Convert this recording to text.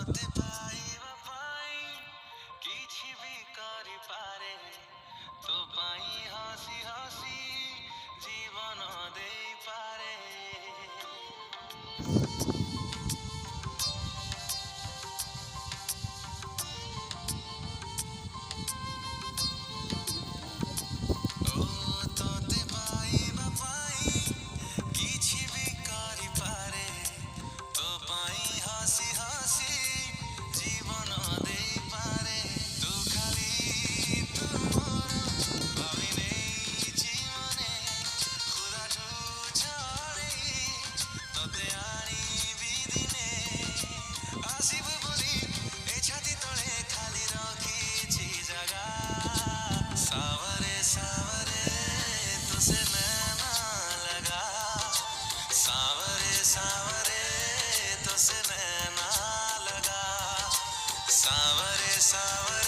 ତୋତେ ପାଇବା ପାଇଁ କିଛି ବି କରିପାରେ ତୋ ପାଇଁ ହସି ହସି ଜୀବନ ଦେଇପାରେ। ଓ ତୋତେ ପାଇବା ପାଇଁ କିଛି ବି କରିପାରେ ତୋ ପାଇଁ ହସି ହସି ଜୀବନ ଦେଇପାରେ। ତୁ ଖାଲି ତୁ ମୋର ଭାବି ନେଇଛି ମନେ ଖୁଦାଠୁ ଛଡ଼େଇ ତତେ ଆଣିବି ଦିନେ ଆସିବୁ ବୋଲି ଏ ଛାତି ତଳେ ଖାଲି ରଖିଛି ଜାଗା। सावरे सावरे तुझसे नैना लगा सावरे सावरे तुझसे नैना लगा सावरे सावरे